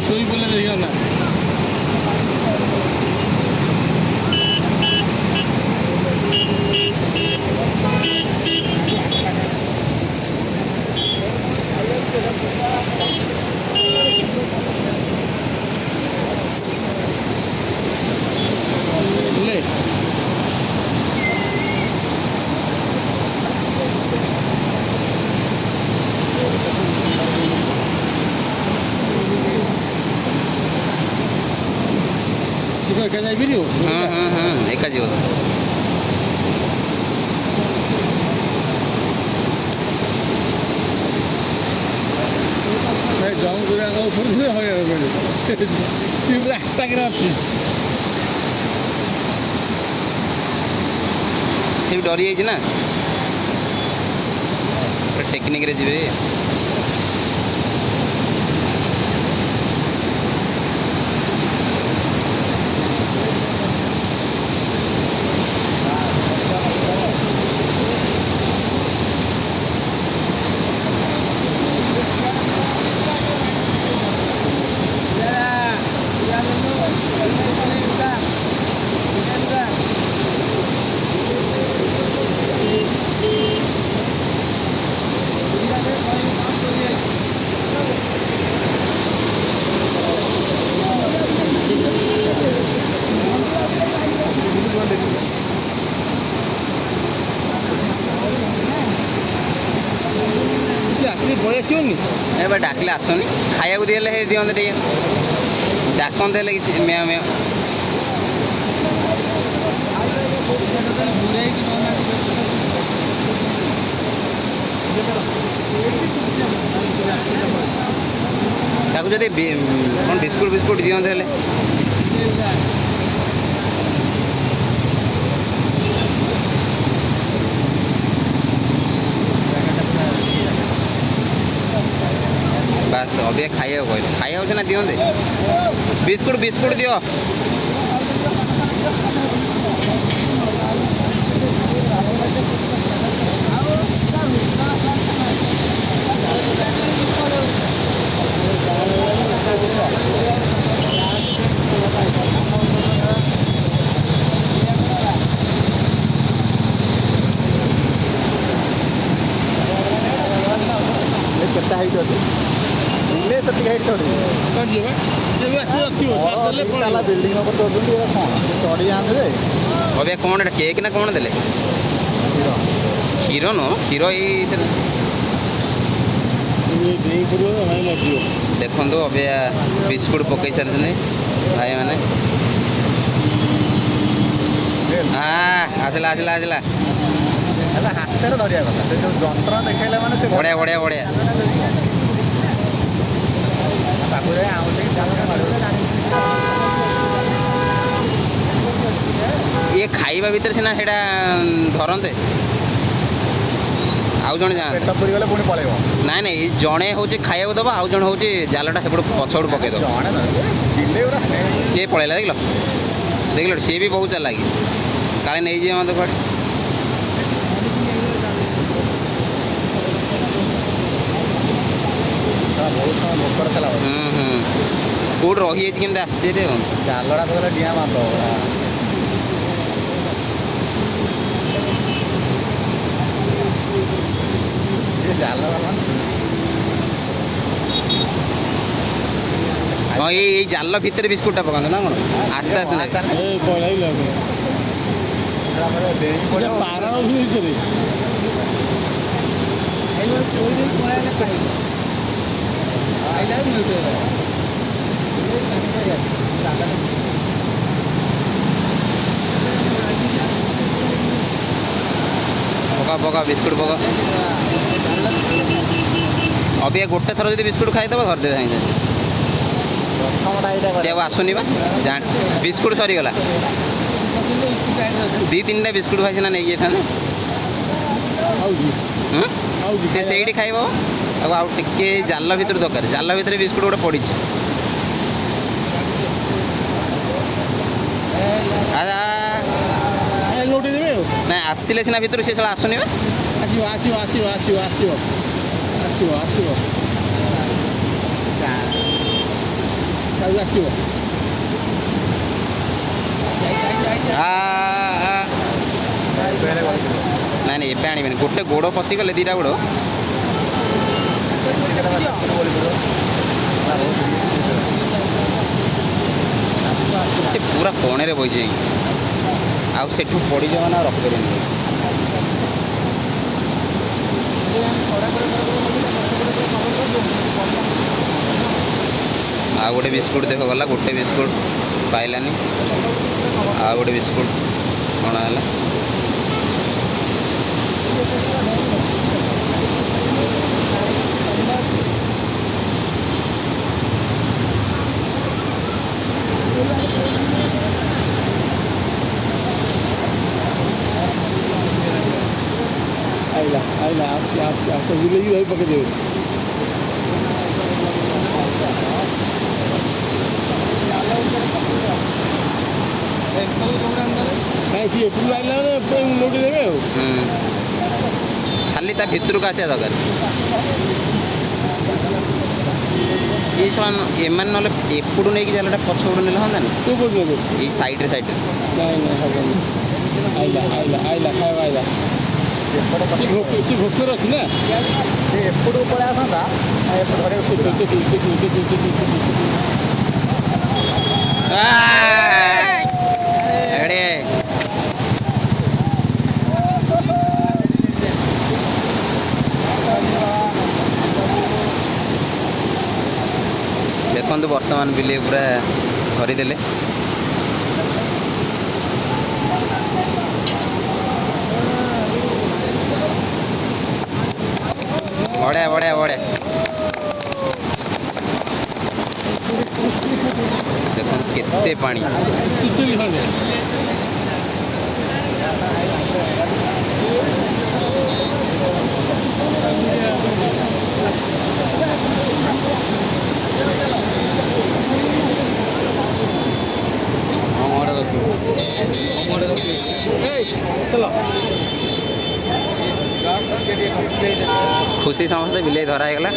ଶୋଇ ପଡ଼ିଲେ ଦେଖିଗଲା। एका जाइए एका जीव जंग पूरा आटाक अच्छी से भी डरी जाइए ना टेक्निक रे जीवे एबार डाकिले आसनी खाया दिले दिखते टे डाकते कि म्या म्या ताकू जदि कौन बिस्कुट बिस्कुट दिखते बास अभी खाया कहले ना दिखते बिस्कुट बिस्कुट दियो केता हाइट अच्छे बिल्डिंग चढ़ी जाते अभी कौन केक ना कौन देले क्षीर न क्षीर देखो अभी बिस्कुट पकई सारी भाई मैंने आसला आसला आसला हाथ में धरिया कथा जंत्र देखा मैंने बढ़िया बढ़िया बढ़िया ये खाइबा भीतर सीना से धरते आउ जन जाते नाई नाई जड़े हूँ खाया दबा आउ जन हूँ जालटा से पछड़ पकईद ये पलैला देख देख सी भी बहुत चलाकी काले नहीं जाए मत कड़े कौट रही केमती आश्चर्य जालड़ा तो डिया मात जाल हाँ ये जाल भितर बिस्कुटा पकाते ना कौन आस्ते आस्ते पका पका बिस्कुट पका अभी गोटे थर जो बिस्कुट खाईदेव धरदे साइंस से आसुनि बिस्कुट सरीगला दी तीन टा बिस्कुट खाई ना नहीं जाता से सही खाइब आउ टे जाल भर दरकार जाल भर बिस्कुट गोटे पड़ी ना आसिले सीना भर से आसुनि आसो आसो आसो आसो आसो आसो आसो ଆଉ ଆସିବ ବେଳେ ଗଳିଯିବ ନାଇଁ ନାଇଁ ଏବେ ଆଣିବେନି ଗୋଟେ ଗୋଡ଼ ପଶିଗଲେ ଦୁଇଟା ଗୋଡ଼ ସେ ପୁରା କଣରେ ବଇଛି ଆଉ ସେଠୁ ପଡ଼ିଯିବ ମାନେ ଆଉ ରଖିପାରିବେନି ଆଉ ଗୋଟେ ବିସ୍କୁଟ୍ ଦେଖ ଗଲା ଗୋଟେ ବିସ୍କୁଟ୍ ପାଇଲାନି ଆଉ ଗୋଟେ ବିସ୍କୁଟ୍ କ'ଣ ହେଲା ଆଇଲା ଆସ ବୁଲେଇକି ଧରି ପକେଇଦେବେ କାହିଁ ସିଏ ଏପଟକୁ ଆଇଲା ମାନେ ଲୋଟି ଦେବେ ଆଉ ଖାଲି ତା ଭିତରକୁ ଆସିବା ଦରକାର ଏଇ ସେମାନେ ଏମାନେ ନହେଲେ ଏପଟୁ ନେଇକି ଜାଲଟା ପଛପଟୁ ନେଲେ ହୁଅନ୍ତାନି ତୁ କୋଉଠି ନେବେ ଏଇ ସାଇଡ଼୍ରେ ସାଇଡ଼୍ରେ ନାଇଁ ହବନି ଆଇଲା ଖାଇବା ଆଇଲା ସେ ଭୋକରେ ଅଛି ନା ସେ ଏପଟକୁ ପଳେଇ ଆସନ୍ତା ଏଡ଼େ ଦେଖନ୍ତୁ ବର୍ତ୍ତମାନ ବିଲେଇ ପୁରା ଧରିଦେଲେ ବଢ଼ିଆ ଦେଖନ୍ତୁ କେତେ ପାଣି ଖୁସି ସମସ୍ତେ ବିଲେଇ ଧରା ହେଇଗଲା।